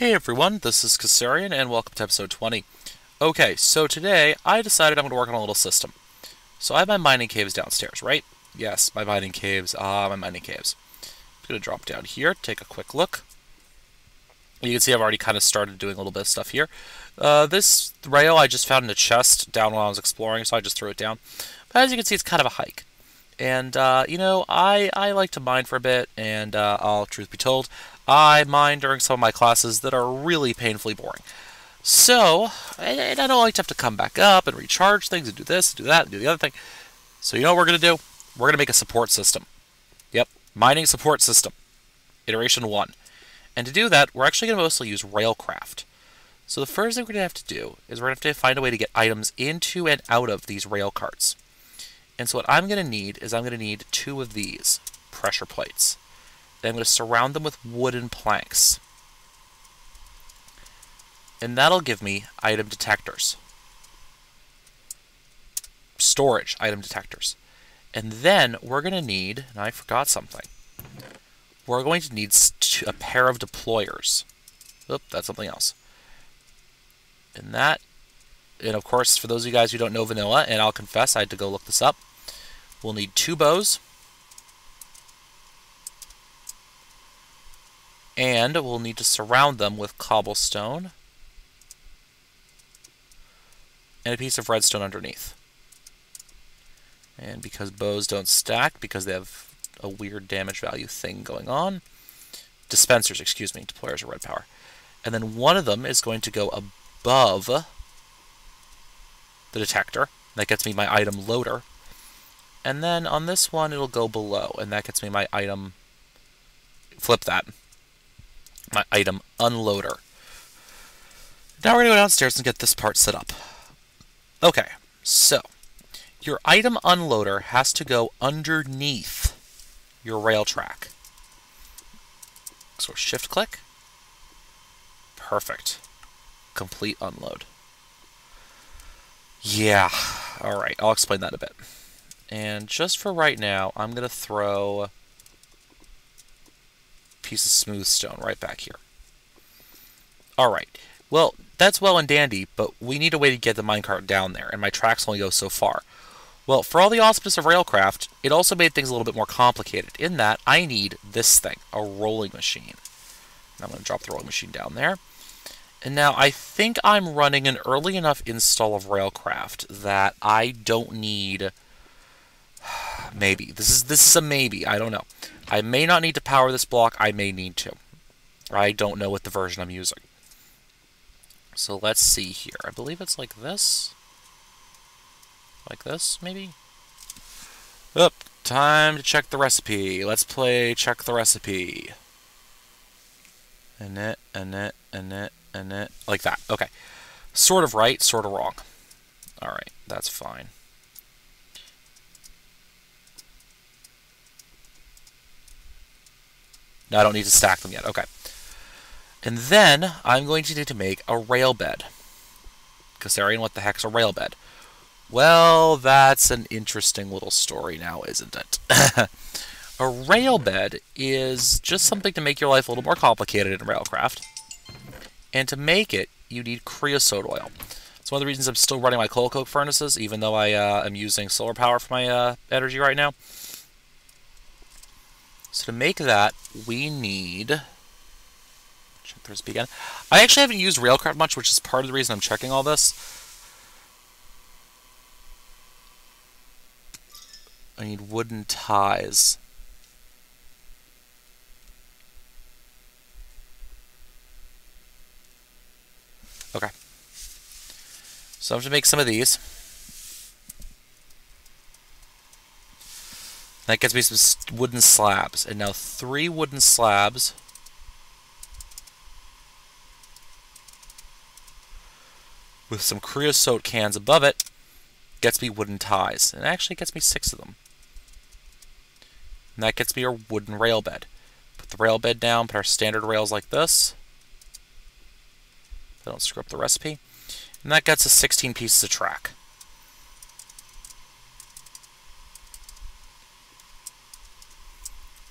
Hey everyone, this is Kassarian and welcome to episode 20. Okay, so today I decided I'm going to work on a little system. So I have my mining caves downstairs, right? Yes, my mining caves. My mining caves. I'm going to drop down here, take a quick look. You can see I've already kind of started doing a little bit of stuff here. This rail I just found in a chest down while I was exploring, so I just threw it down. But as you can see, it's kind of a hike. And, I like to mine for a bit, and truth be told, I mine during some of my classes that are really painfully boring. So, and I don't like to have to come back up and recharge things and do this, and do that, and do the other thing. So you know what we're going to do? We're going to make a support system. Yep, mining support system. Iteration 1. And to do that, we're actually going to mostly use Railcraft. So the first thing we're going to have to do is we're going to have to find a way to get items into and out of these rail carts. And so what I'm going to need is I'm going to need 2 of these pressure plates. Then I'm going to surround them with wooden planks. And that'll give me item detectors. Storage item detectors. And then we're going to need, and I forgot something, we're going to need a pair of deployers. Oop, that's something else. And of course, for those of you guys who don't know vanilla, and I'll confess, I had to go look this up, we'll need 2 bows. And we'll need to surround them with cobblestone and a piece of redstone underneath. And because bows don't stack, because they have a weird damage value thing going on, dispensers, excuse me, deployers are red power. And then one of them is going to go above the detector. That gets me my item loader. And then on this one, it'll go below, and that gets me my item, flip that, my item unloader. Now we're going to go downstairs and get this part set up. Okay, so your item unloader has to go underneath your rail track. So shift click. Perfect. Complete unload. Yeah, alright, I'll explain that in a bit. And just for right now, I'm going to throw a piece of smooth stone right back here. Alright, well, that's well and dandy, but we need a way to get the minecart down there, and my tracks only go so far. Well, for all the awesomeness of Railcraft, it also made things a little bit more complicated, in that I need this thing, a rolling machine. And I'm going to drop the rolling machine down there. And now I think I'm running an early enough install of Railcraft that I don't need... Maybe. This is a maybe. I don't know. I may not need to power this block. I may need to. I don't know what the version I'm using. So let's see here. I believe it's like this. Like this, maybe? Oop. Time to check the recipe. Let's play check the recipe. And it. Like that. Okay. Sort of right, sort of wrong. Alright, that's fine. No, I don't need to stack them yet. Okay. And then I'm going to need to make a rail bed. Kassarian, what the heck's a rail bed? Well, that's an interesting little story now, isn't it? A rail bed is just something to make your life a little more complicated in Railcraft. And to make it, you need creosote oil. It's one of the reasons I'm still running my coal coke furnaces, even though I am using solar power for my energy right now. So to make that, we need... Check the recipe again. I actually haven't used Railcraft much, which is part of the reason I'm checking all this. I need wooden ties. Okay. So I'm going to make some of these. That gets me some wooden slabs. And now 3 wooden slabs. With some creosote cans above it, gets me wooden ties. And it actually gets me 6 of them. And that gets me our wooden rail bed. Put the rail bed down, put our standard rails like this. Don't screw up the recipe. And that gets us 16 pieces of track.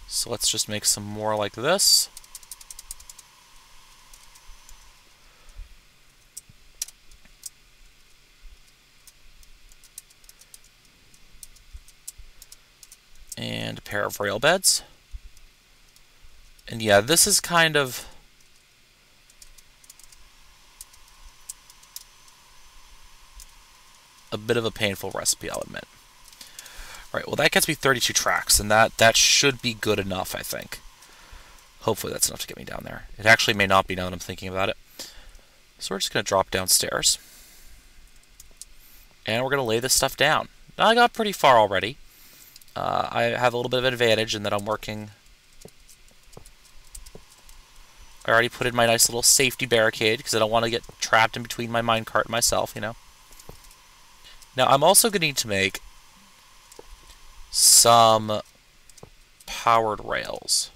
So let's just make some more like this. pair of rail beds. And yeah, this is kind of a bit of a painful recipe, I'll admit. Alright, well that gets me 32 tracks, and that should be good enough, I think. Hopefully that's enough to get me down there. It actually may not be now that I'm thinking about it. So we're just going to drop downstairs. And we're going to lay this stuff down. Now, I got pretty far already. I have a little bit of an advantage in that I'm working... I already put in my nice little safety barricade because I don't want to get trapped in between my minecart and myself, you know. Now, I'm also going to need to make some powered rails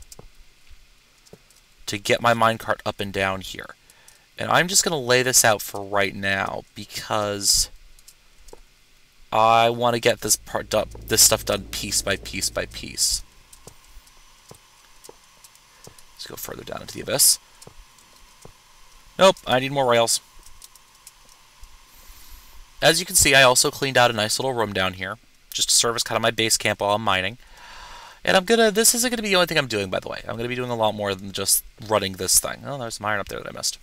to get my minecart up and down here. And I'm just going to lay this out for right now because I want to get this stuff done piece by piece by piece. Let's go further down into the abyss. Nope, I need more rails. As you can see, I also cleaned out a nice little room down here, just to serve as kind of my base camp while I'm mining. And this isn't going to be the only thing I'm doing, by the way. I'm going to be doing a lot more than just running this thing. Oh, there's some iron up there that I missed.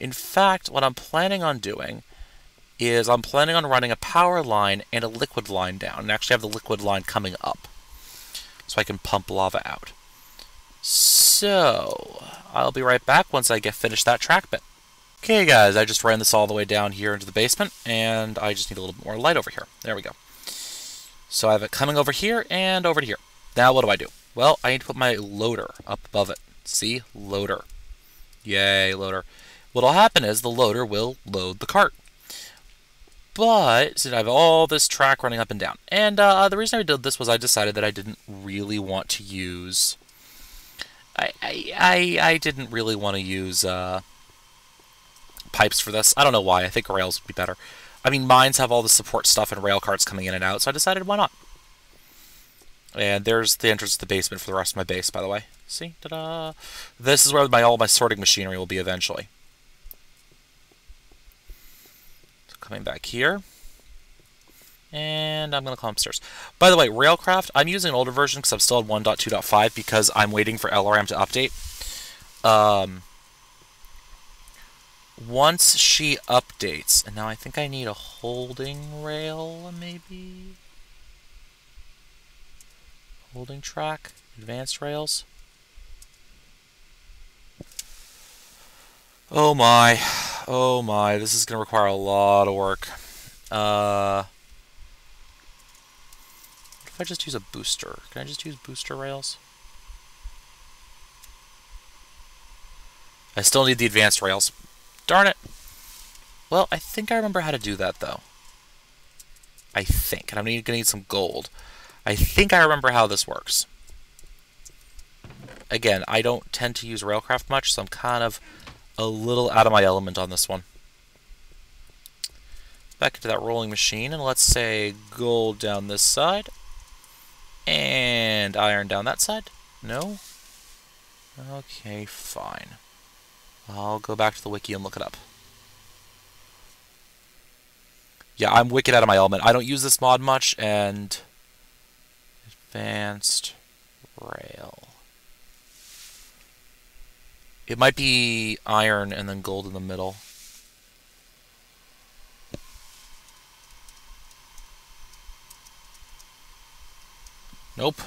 In fact, what I'm planning on doing is I'm planning on running a power line and a liquid line down, and actually have the liquid line coming up, so I can pump lava out. So, I'll be right back once I finish that track bit. Okay guys, I just ran this all the way down here into the basement, and I just need a little bit more light over here. There we go. So I have it coming over here and over to here. Now what do? Well, I need to put my loader up above it. See? Loader. Yay, loader. What'll happen is the loader will load the cart. But, so I have all this track running up and down. And the reason I did this was I decided that I didn't really want to use... I didn't really want to use pipes for this. I don't know why. I think rails would be better. I mean, mines have all the support stuff and rail carts coming in and out, so I decided why not. And there's the entrance to the basement for the rest of my base, by the way. See? Ta-da! This is where all my sorting machinery will be eventually. So coming back here. And I'm going to climb upstairs. By the way, Railcraft, I'm using an older version because I'm still on 1.2.5 because I'm waiting for LRAM to update. Once she updates, and now I think I need a holding rail, maybe? Holding track? Advanced rails? Oh my. Oh my, this is going to require a lot of work. What if I just use a booster? Can I just use booster rails? I still need the advanced rails. Darn it. Well, I think I remember how to do that, though. I think. And I'm going to need some gold. I think I remember how this works. Again, I don't tend to use Railcraft much, so I'm kind of a little out of my element on this one. Back into that rolling machine, and let's say gold down this side. And iron down that side. No? Okay, fine. I'll go back to the wiki and look it up. Yeah, I'm wicked out of my element. I don't use this mod much, and... Advanced rail. It might be iron and then gold in the middle. Nope.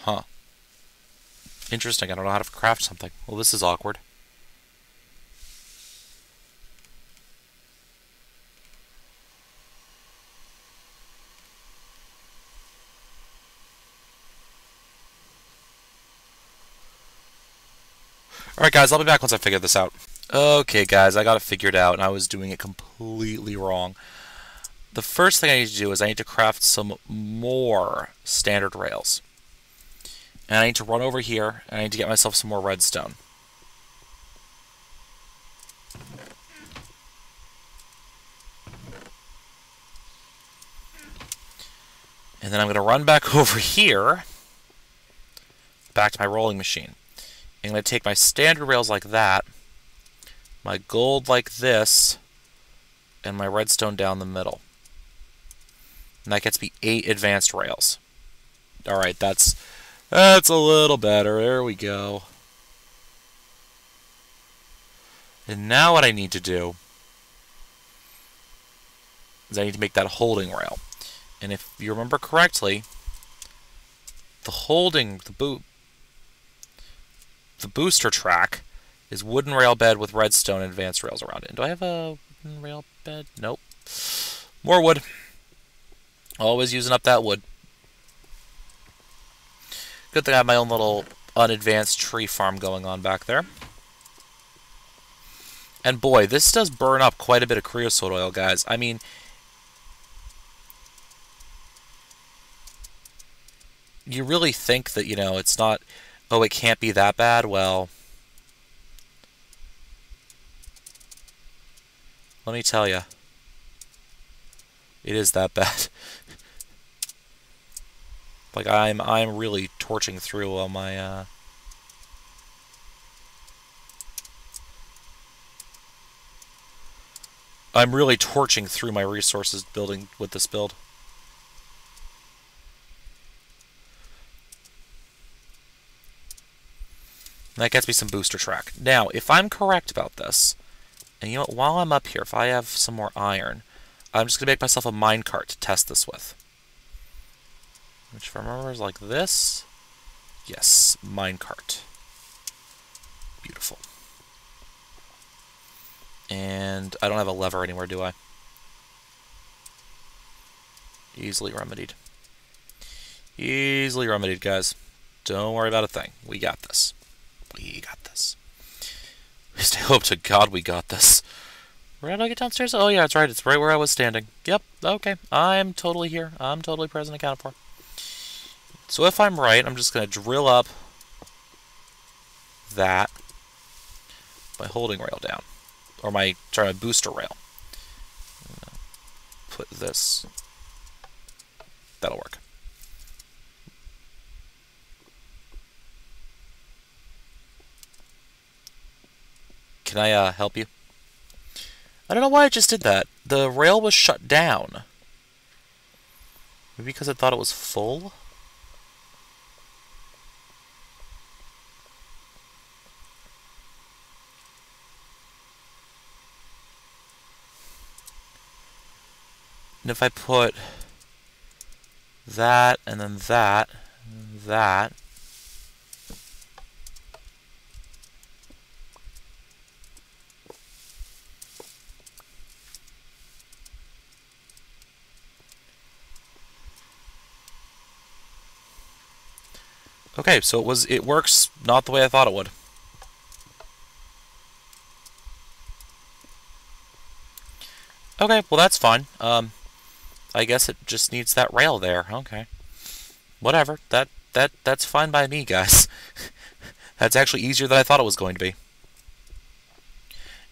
Huh. Interesting, I don't know how to craft something. Well, this is awkward. Alright guys, I'll be back once I figure this out. Okay guys, I got it figured out, and I was doing it completely wrong. The first thing I need to do is I need to craft some more standard rails. And I need to run over here, and I need to get myself some more redstone. And then I'm going to run back over here back to my rolling machine. I'm going to take my standard rails like that, my gold like this, and my redstone down the middle. And that gets me 8 advanced rails. Alright, that's a little better. There we go. And now what I need to do is I need to make that holding rail. And if you remember correctly, the booster track is wooden rail bed with redstone and advanced rails around it. And do I have a wooden rail bed? Nope. More wood. Always using up that wood. Good thing I have my own little unadvanced tree farm going on back there. And boy, this does burn up quite a bit of creosote oil, guys. I mean, you really think that, you know, it's not, oh, it can't be that bad? Well, let me tell you, it is that bad. Like, I'm really torching through all my, I'm really torching through my resources building with this build. And that gets me some booster track. Now, if I'm correct about this, and you know what, while I'm up here, if I have some more iron, I'm just going to make myself a minecart to test this with. Which, if I remember, is like this. Yes, minecart. Beautiful. And I don't have a lever anywhere, do I? Easily remedied. Easily remedied, guys. Don't worry about a thing. We got this. We got this. We still hope to God we got this. Where did I get downstairs? Oh, yeah, that's right. It's right where I was standing. Yep, okay. I'm totally here. I'm totally present and accounted for. So if I'm right, I'm just going to drill up that by holding rail down. Or my booster rail. Put this. That'll work. Can I help you? I don't know why I just did that. The rail was shut down. Maybe because I thought it was full? And if I put that, and then that, and that... Okay, so it works not the way I thought it would. Okay, well that's fine. I guess it just needs that rail there. Okay. Whatever. That's fine by me, guys. That's actually easier than I thought it was going to be.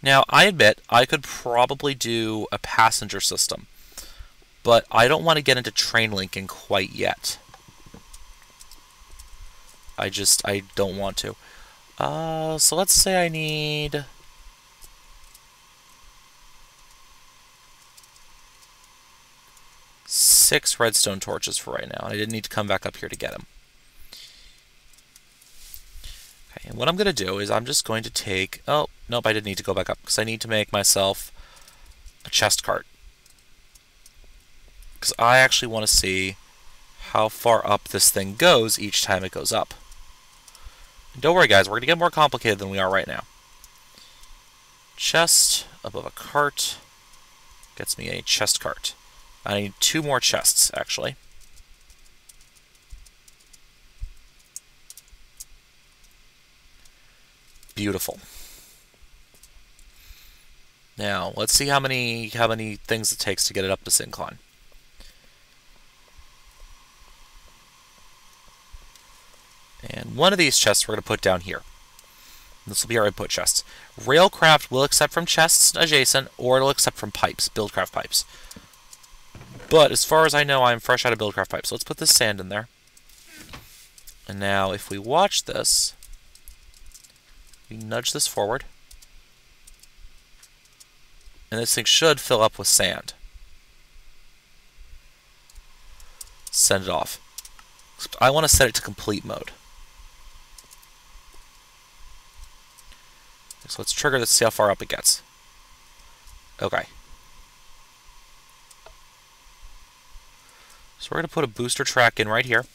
Now, I admit I could probably do a passenger system, but I don't want to get into train linking quite yet. I don't want to. So let's say I need... six redstone torches for right now. I didn't need to come back up here to get them. Okay, and what I'm going to do is I'm just going to take... Oh, nope, I didn't need to go back up because I need to make myself a chest cart. Because I actually want to see how far up this thing goes each time it goes up. And don't worry, guys, we're going to get more complicated than we are right now. Chest above a cart gets me a chest cart. I need 2 more chests, actually. Beautiful. Now, let's see how many things it takes to get it up this incline. And one of these chests we're going to put down here. This will be our input chests. Railcraft will accept from chests adjacent, or it'll accept from pipes, Buildcraft pipes. But as far as I know, I'm fresh out of Buildcraft pipes. So let's put this sand in there. And now if we watch this, we nudge this forward, and this thing should fill up with sand. Send it off. I want to set it to complete mode. So let's trigger this, see how far up it gets. Okay. So we're going to put a booster track in right here.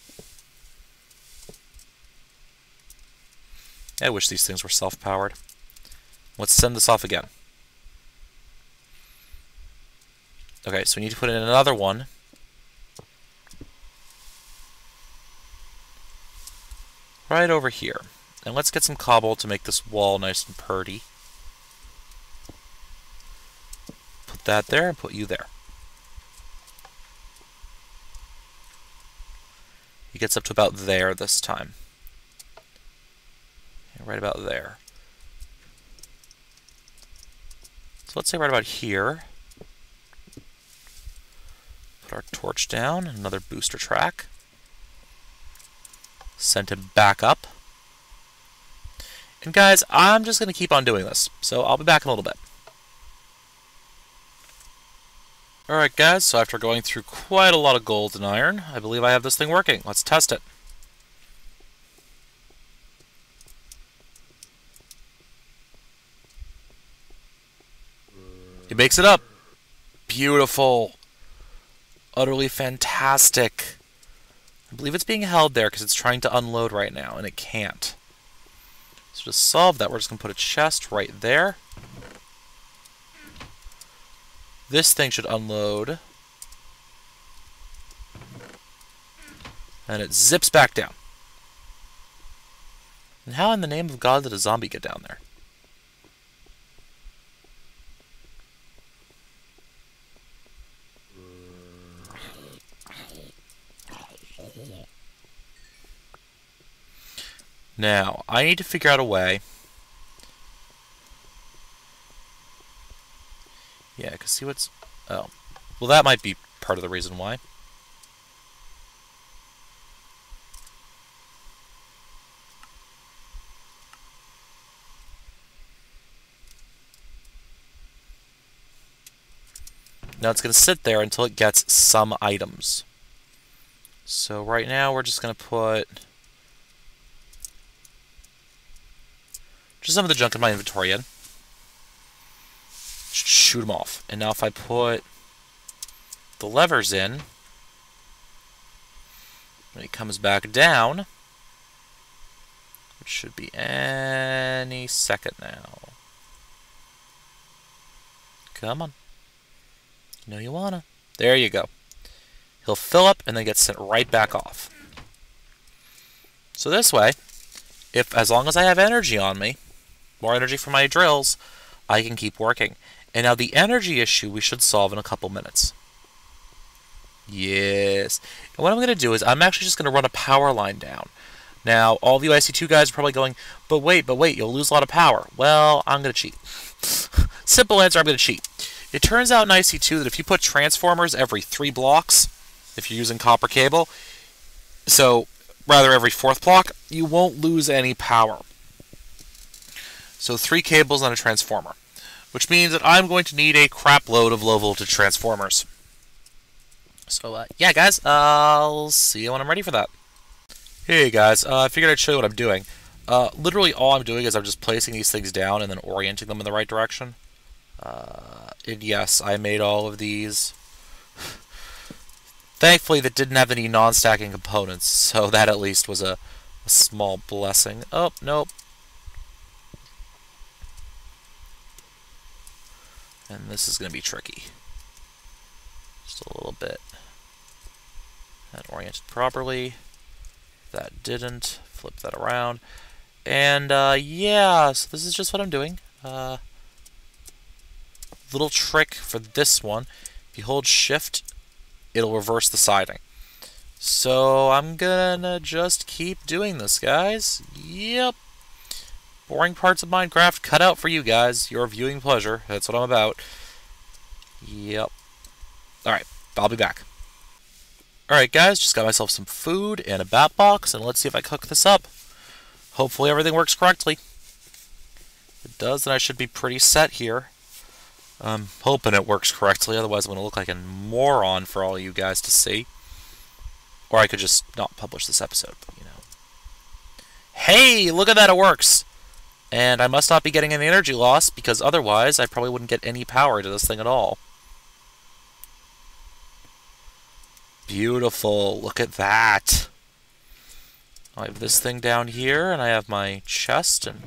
I wish these things were self-powered. Let's send this off again. Okay, so we need to put in another one. Right over here. And let's get some cobble to make this wall nice and purty. Put that there and put you there. He gets up to about there this time. Right about there. So let's say right about here. Put our torch down, another booster track. Send him back up. And guys, I'm just going to keep on doing this, so I'll be back in a little bit. Alright guys, so after going through quite a lot of gold and iron, I believe I have this thing working. Let's test it. He makes it up. Beautiful. Utterly fantastic. I believe it's being held there because it's trying to unload right now, and it can't. So to solve that, we're just going to put a chest right there. This thing should unload. And it zips back down. And how in the name of God did a zombie get down there? Now, I need to figure out a way. Yeah, because see what's... Oh. Well, that might be part of the reason why. Now it's going to sit there until it gets some items. So right now we're just going to put just some of the junk in my inventory in. Shoot them off. And now if I put the levers in, when it comes back down, which should be any second now. Come on. You know you wanna. There you go. He'll fill up and then get sent right back off. So this way, as long as I have energy on me, more energy for my drills, I can keep working. And now the energy issue we should solve in a couple minutes. Yes. And what I'm going to do is I'm actually just going to run a power line down. Now, all of you IC2 guys are probably going, but wait, you'll lose a lot of power. Well, I'm going to cheat. Simple answer, I'm going to cheat. It turns out in IC2 that if you put transformers every 3 blocks, if you're using copper cable, so rather every 4th block, you won't lose any power. So 3 cables on a transformer, which means that I'm going to need a crap load of low voltage transformers. So yeah guys, I'll see you when I'm ready for that. Hey guys, I figured I'd show you what I'm doing. Literally all I'm doing is I'm just placing these things down and then orienting them in the right direction. And yes, I made all of these. Thankfully, that didn't have any non-stacking components, so that at least was a small blessing. Oh, nope. And this is going to be tricky. Just a little bit. That oriented properly. That didn't. Flip that around. And, yeah, so this is just what I'm doing. Little trick for this one. If you hold shift, it'll reverse the siding. So I'm gonna just keep doing this, guys. Yep. Boring parts of Minecraft cut out for you guys. Your viewing pleasure. That's what I'm about. Yep. Alright, I'll be back. Alright guys, just got myself some food and a bat box, and let's see if I cook this up. Hopefully everything works correctly. If it does, then I should be pretty set here. I'm hoping it works correctly, otherwise I'm going to look like a moron for all you guys to see. Or I could just not publish this episode, but you know. Hey, look at that, it works! And I must not be getting any energy loss, because otherwise I probably wouldn't get any power to this thing at all. Beautiful, look at that! I have this thing down here, and I have my chest, and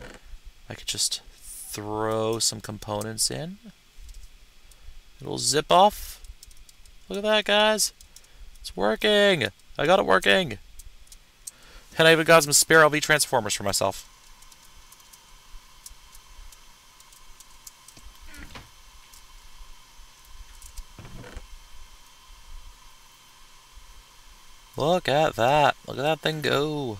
I could just throw some components in. It'll zip off. Look at that, guys. It's working. I got it working. And I even got some spare LV transformers for myself. Look at that. Look at that thing go.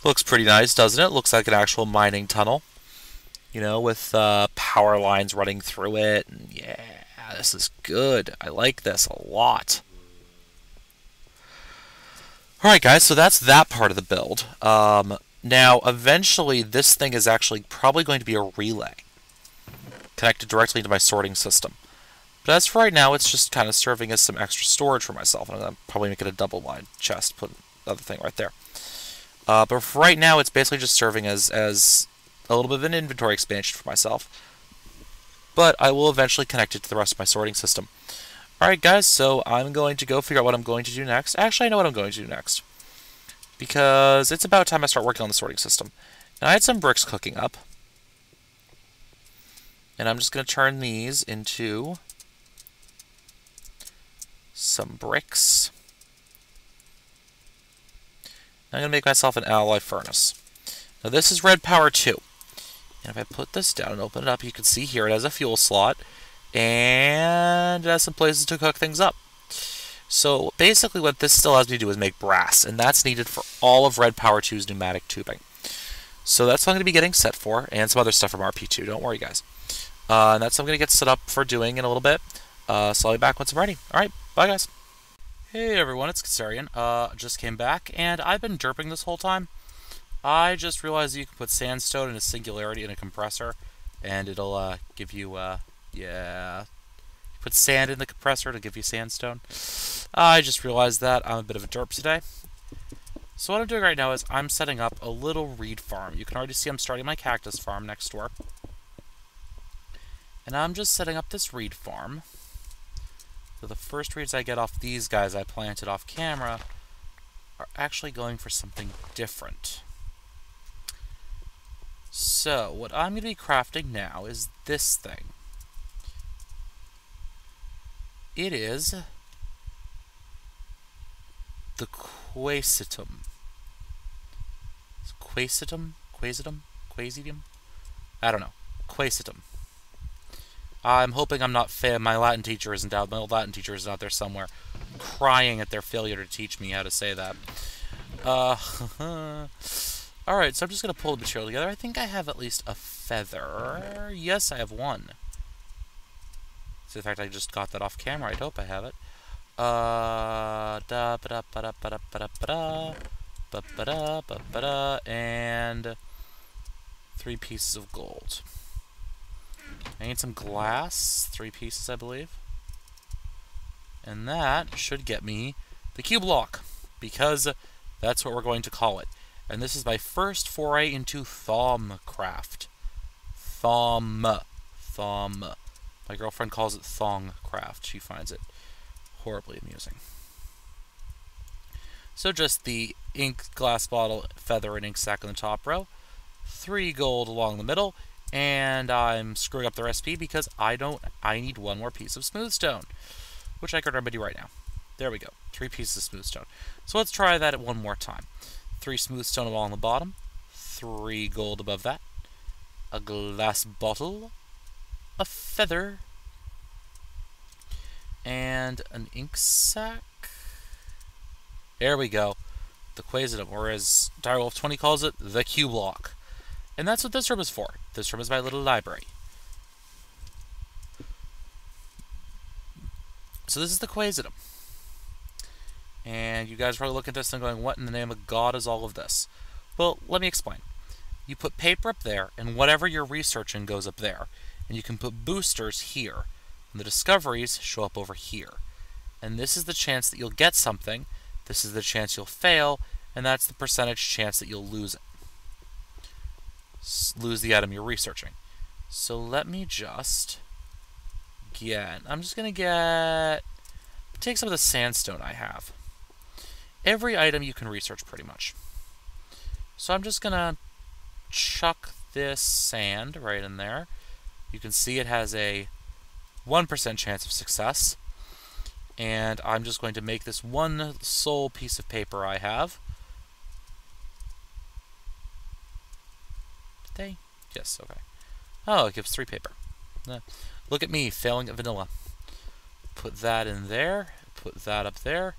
Looks pretty nice, doesn't it? Looks like an actual mining tunnel. You know, with power lines running through it. And yeah, this is good. I like this a lot. Alright guys, so that's that part of the build. Now, eventually, this thing is actually probably going to be a relay. Connected directly to my sorting system. But as for right now, it's just kind of serving as some extra storage for myself. And I'm going to probably make it a double-wide chest, put the other thing right there. But for right now, it's basically just serving as a little bit of an inventory expansion for myself. But I will eventually connect it to the rest of my sorting system. Alright guys, so I'm going to go figure out what I'm going to do next. Actually, I know what I'm going to do next. Because it's about time I start working on the sorting system. And I had some bricks cooking up. And I'm just going to turn these into some bricks. I'm going to make myself an alloy furnace. Now this is red power 2. And if I put this down and open it up, you can see here it has a fuel slot. And it has some places to cook things up. So basically what this still has me do is make brass. And that's needed for all of red power 2's pneumatic tubing. So that's what I'm going to be getting set for. And some other stuff from RP2. Don't worry guys. And that's what I'm going to get set up for doing in a little bit. So I'll be back once I'm ready. Alright, bye guys. Hey everyone, it's Kassarian. Just came back, and I've been derping this whole time. I just realized you can put sandstone in a singularity in a compressor, and it'll give you, yeah. Put sand in the compressor to give you sandstone. I just realized that. I'm a bit of a derp today. So what I'm doing right now is I'm setting up a little reed farm. You can already see I'm starting my cactus farm next door. And I'm just setting up this reed farm. So the first reeds I get off these guys I planted off camera are actually going for something different. So, what I'm going to be crafting now is this thing. It is the quasitum. Quasitum? Quasitum? Quasidium? I don't know. Quasitum. I'm hoping I'm not my Latin teacher isn't out. My old Latin teacher is out there somewhere, crying at their failure to teach me how to say that. Alright, so I'm just going to pull the material together. I think I have at least a feather. Yes, I have one. So in fact, I just got that off camera. I hope I have it. And 3 pieces of gold. I need some glass, 3 pieces, I believe. And that should get me the cube block, because that's what we're going to call it. And this is my first foray into Thaumcraft. Thom. My girlfriend calls it Thongcraft. She finds it horribly amusing. So just the ink glass bottle, feather, and ink sac in the top row. 3 gold along the middle. And I'm screwing up the recipe because I need 1 more piece of smooth stone, which I could remedy right now. There we go. 3 pieces of smooth stone. So let's try that one more time. 3 smooth stone along the bottom, 3 gold above that, a glass bottle, a feather, and an ink sac. There we go. The quasitum, or as Direwolf20 calls it, the cube block. And that's what this room is for. This room is my little library. So this is the Quasitum. And you guys probably look at this and going, what in the name of God is all of this? Well, let me explain. You put paper up there, and whatever you're researching goes up there. And you can put boosters here. And the discoveries show up over here. And this is the chance that you'll get something. This is the chance you'll fail. And that's the percentage chance that you'll lose it. Lose the item you're researching. So let me just get... I'm just going to take some of the sandstone I have. Every item you can research pretty much. So I'm just going to chuck this sand right in there. You can see it has a 1% chance of success. And I'm just going to make this one sole piece of paper I have. Did they? Yes, okay. Oh, it gives 3 paper. Look at me, failing at vanilla. Put that in there. Put that up there.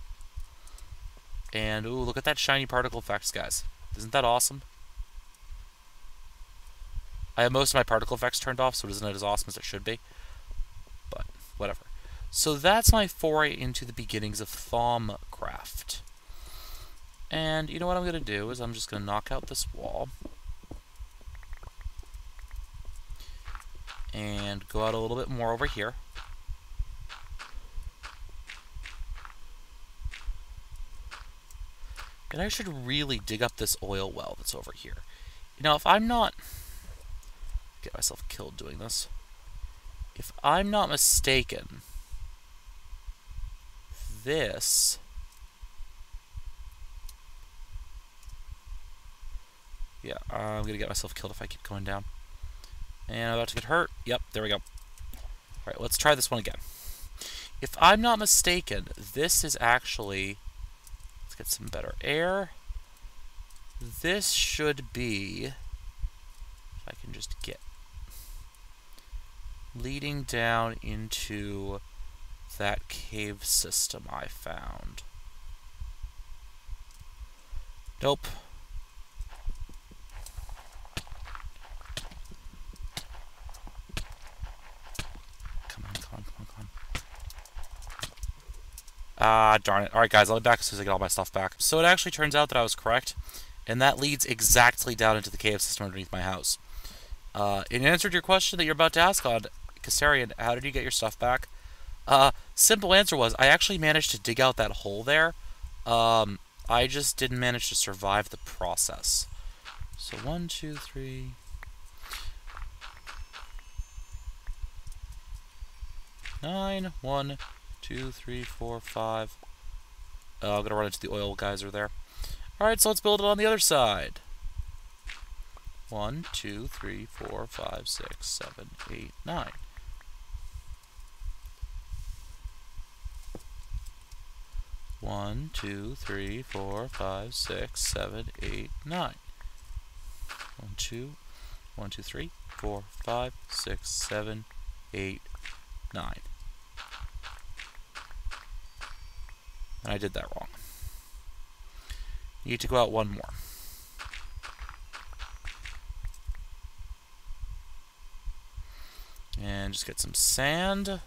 And, ooh, look at that shiny particle effects, guys. Isn't that awesome? I have most of my particle effects turned off, so it isn't as awesome as it should be. But, whatever. So that's my foray into the beginnings of Thaumcraft. And you know what I'm going to do is I'm just going to knock out this wall. And go out a little bit more over here. And I should really dig up this oil well that's over here. You know, if I'm not... Get myself killed doing this. If I'm not mistaken, this... Yeah, I'm going to get myself killed if I keep going down. And I'm about to get hurt. Yep, there we go. Alright, let's try this one again. If I'm not mistaken, this is actually... Let's get some better air. This should be... If I can just get... leading down into that cave system I found. Nope. Ah, darn it. Alright, guys, I'll be back as soon as I get all my stuff back. So it actually turns out that I was correct, and that leads exactly down into the cave system underneath my house. In answer to your question that you're about to ask on Kassarian, how did you get your stuff back? Simple answer was, I actually managed to dig out that hole there. I just didn't manage to survive the process. So 1, 2, 3... 9, 1, 2, 3, 4, 5. Oh, I'm gonna run into the oil geyser there. Alright, so let's build it on the other side. 1, 2, 3, 4, 5, 6, 7, 8, 9. One, 2, 3, 4, 5, 6, 7, 8, 9. 1, 2, 1, 2, 3, 4, 5, 6, 7, 8, 9. And I did that wrong. You need to go out one more. And just get some sand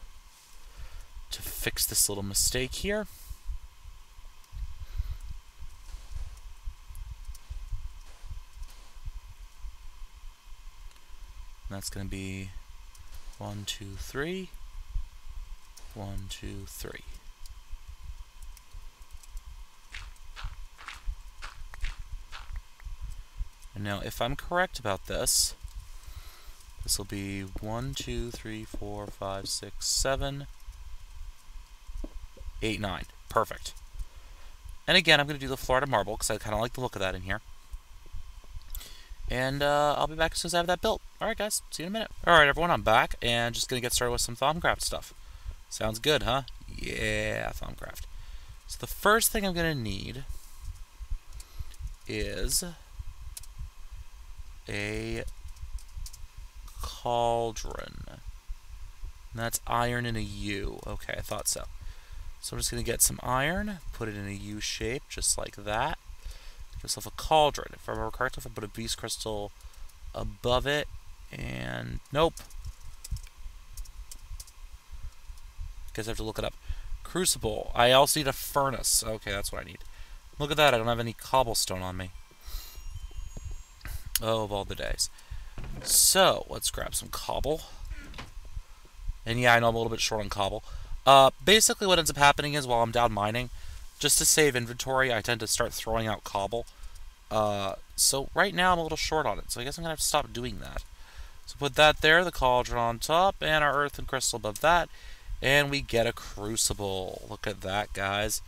to fix this little mistake here. And that's going to be 1, 2, 3. 1, 2, 3. And now, if I'm correct about this, this will be 1, 2, 3, 4, 5, 6, 7, 8, 9. Perfect. And again, I'm going to do the Florida marble, because I kind of like the look of that in here. And I'll be back as soon as I have that built. Alright guys, see you in a minute. Alright everyone, I'm back, and just going to get started with some Thaumcraft stuff. Sounds good, huh? Yeah, Thaumcraft. So the first thing I'm going to need is a cauldron. And that's iron in a U. Okay, I thought so. So I'm just going to get some iron, put it in a U shape, just like that. Give myself a cauldron. If I remember correctly, if I put a beast crystal above it, and nope. Guess I have to look it up. Crucible. I also need a furnace. Okay, that's what I need. Look at that, I don't have any cobblestone on me. Oh, of all the days. So, let's grab some cobble. And yeah, I know I'm a little bit short on cobble. Basically what ends up happening is while I'm down mining, just to save inventory, I tend to start throwing out cobble. So right now I'm a little short on it, so I guess I'm going to have to stop doing that. So put that there, the cauldron on top, and our earth and crystal above that, and we get a crucible. Look at that, guys.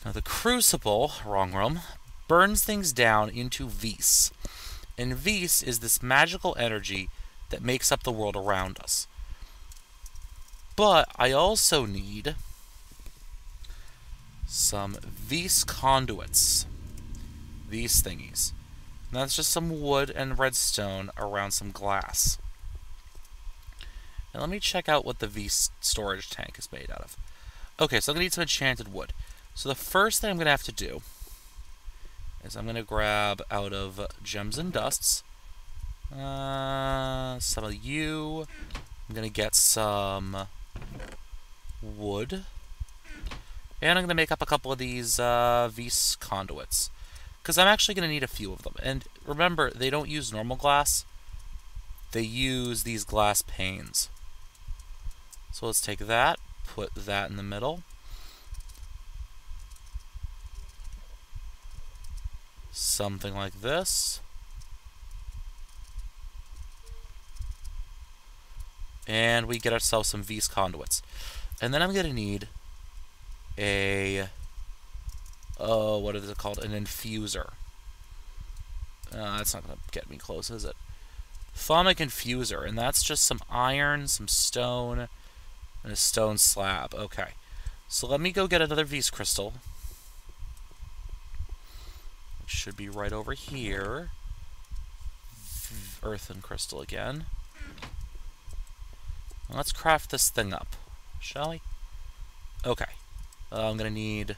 Now the crucible, wrong room, burns things down into Vis. And Vis is this magical energy that makes up the world around us. But I also need some Vis conduits. These thingies. And that's just some wood and redstone around some glass. And let me check out what the Vis storage tank is made out of. Okay, so I'm going to need some enchanted wood. So the first thing I'm going to have to do is I'm going to grab out of gems and dusts some of you. I'm going to get some wood. And I'm going to make up a couple of these Vis conduits. Because I'm actually going to need a few of them. And remember, they don't use normal glass. They use these glass panes. So let's take that, put that in the middle. Something like this. And we get ourselves some Vis conduits. And then I'm going to need a... oh, what is it called? An infuser. That's not going to get me close, is it? Thaumic infuser. And that's just some iron, some stone, and a stone slab. Okay. So let me go get another Vis crystal. Which should be right over here. Earthen crystal again. Let's craft this thing up, shall we? Okay. I'm going to need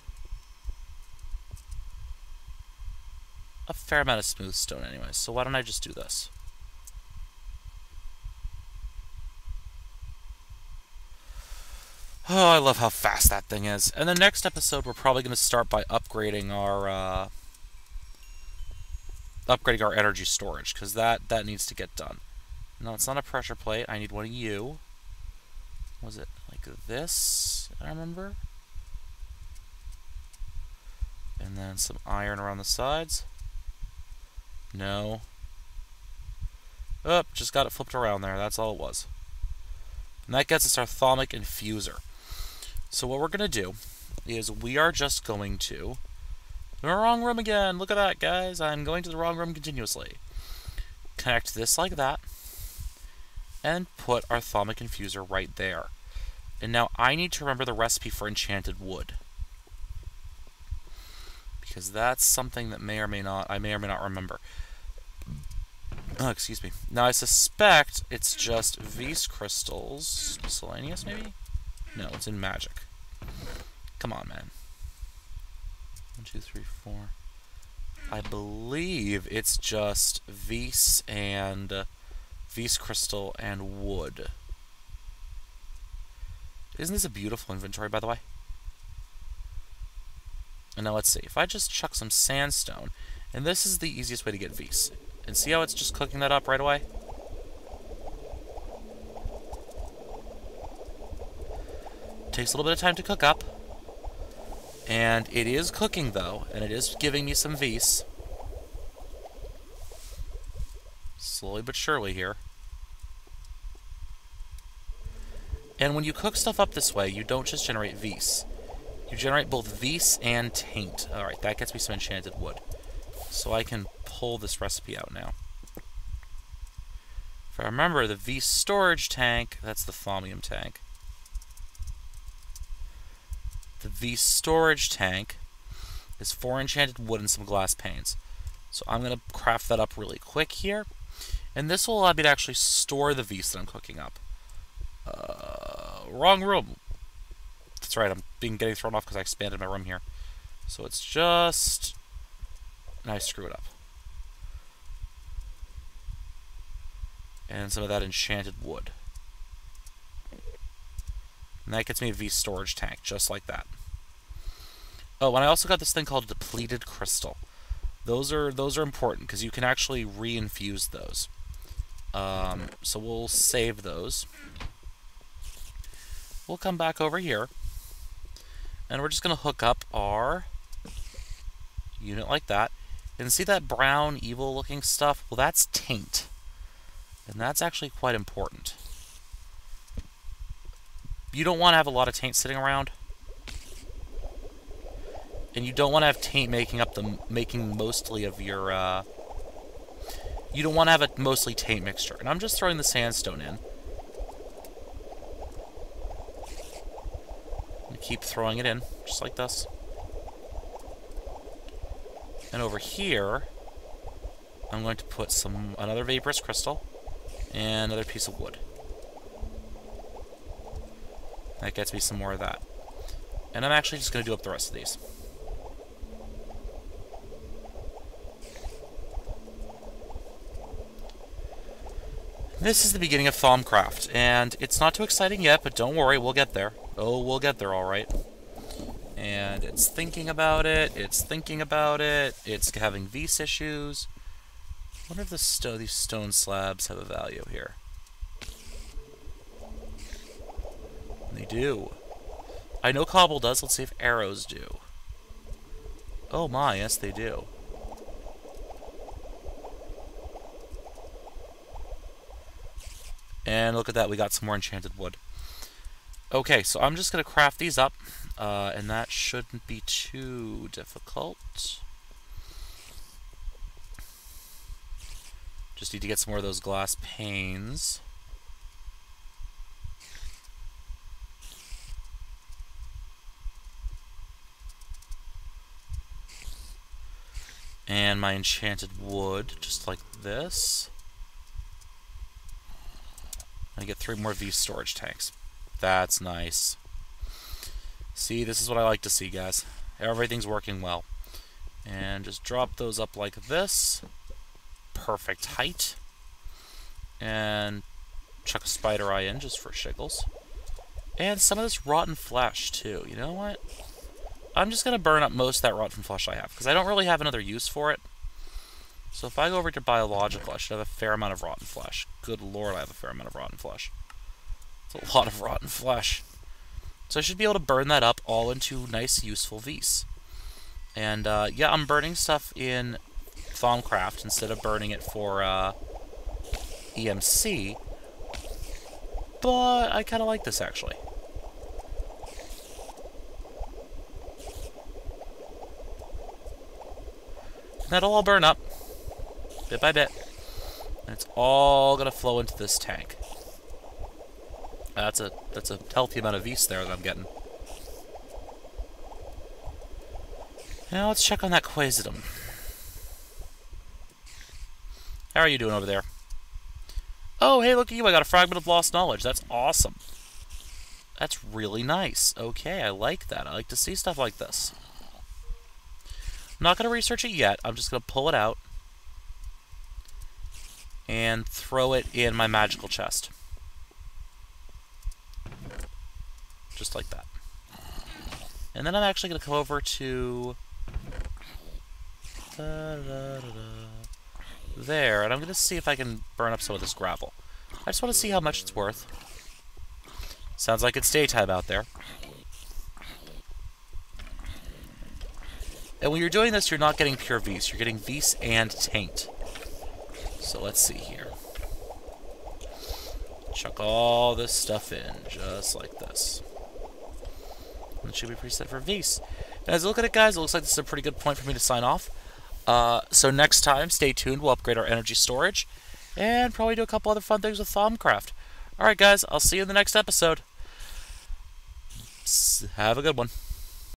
a fair amount of smooth stone anyway, so why don't I just do this? Oh, I love how fast that thing is. And the next episode, we're probably going to start by upgrading our energy storage, because that needs to get done. No, it's not a pressure plate. I need one of you. Was it like this? I remember. And then some iron around the sides. No. Oh, just got it flipped around there. That's all it was. And that gets us our Thaumic infuser. So what we're going to do is we are just going to... the wrong room again! Look at that, guys! I'm going to the wrong room continuously. Connect this like that. And put our Thaumic infuser right there. And now I need to remember the recipe for enchanted wood. Because that's something that I may or may not remember. Oh, excuse me. Now I suspect it's just Vis crystals. Miscellaneous, maybe? No, it's in magic. Come on, man. 1, 2, 3, 4. I believe it's just Vis and Vis crystal and wood. Isn't this a beautiful inventory, by the way? And now let's see. If I just chuck some sandstone, and this is the easiest way to get Vis. And see how it's just cooking that up right away? Takes a little bit of time to cook up. And it is cooking, though, and it is giving me some Vis. Slowly but surely here. And when you cook stuff up this way, you don't just generate Vis. You generate both Vis and taint. Alright, that gets me some enchanted wood. So I can pull this recipe out now. If I remember, the Vis storage tank, that's the thaumium tank. The Vis storage tank is 4 enchanted wood and some glass panes. So I'm going to craft that up really quick here. And this will allow me to actually store the Vis that I'm cooking up. Wrong room. That's right, I'm getting thrown off because I expanded my room here. So it's just... and I screw it up. And some of that enchanted wood. And that gets me a V storage tank, just like that. Oh, and I also got this thing called depleted crystal. Those are important because you can actually re-infuse those. So we'll save those. We'll come back over here, and we're just going to hook up our unit like that. And see that brown, evil-looking stuff? Well, that's taint. And that's actually quite important. You don't want to have a lot of taint sitting around. And you don't want to have taint making mostly of your, you don't want to have a mostly taint mixture. And I'm just throwing the sandstone in. And keep throwing it in, just like this. And over here, I'm going to put another vaporous crystal and another piece of wood. That gets me some more of that. And I'm actually just going to do up the rest of these. This is the beginning of Thaumcraft, and it's not too exciting yet, but don't worry, we'll get there. Oh, we'll get there, alright. And it's thinking about it, it's having Vs issues. I wonder if these stone slabs have a value here. They do. I know cobble does, let's see if arrows do. Oh my, yes they do. And look at that, we got some more enchanted wood. Okay, so I'm just going to craft these up, and that shouldn't be too difficult. Just need to get some more of those glass panes. And my enchanted wood, just like this. I get 3 more of these storage tanks. That's nice. See, this is what I like to see, guys. Everything's working well. And just drop those up like this. Perfect height. And chuck a spider eye in just for shiggles. And some of this rotten flesh, too. You know what? I'm just going to burn up most of that rotten flesh I have, because I don't really have another use for it. So if I go over to biological, I should have a fair amount of rotten flesh. Good lord, I have a fair amount of rotten flesh. It's a lot of rotten flesh. So I should be able to burn that up all into nice, useful Vs. And, yeah, I'm burning stuff in Thaumcraft instead of burning it for, EMC. But I kind of like this, actually. That'll all burn up, bit by bit. And it's all going to flow into this tank. That's a healthy amount of Vs there that I'm getting. Now let's check on that Quaesitum. How are you doing over there? Oh, hey, look at you. I got a fragment of lost knowledge. That's awesome. That's really nice. Okay, I like that. I like to see stuff like this. I'm not going to research it yet. I'm just going to pull it out and throw it in my magical chest. Just like that. And then I'm actually going to come over to there, and I'm going to see if I can burn up some of this gravel. I just want to see how much it's worth. Sounds like it's daytime out there. And when you're doing this, you're not getting pure Vs. You're getting Vs and taint. So let's see here. Chuck all this stuff in, just like this. And it should be preset for Vs. And as I look at it, guys, it looks like this is a pretty good point for me to sign off. So next time, stay tuned. We'll upgrade our energy storage. And probably do a couple other fun things with Thaumcraft. Alright, guys, I'll see you in the next episode. Have a good one.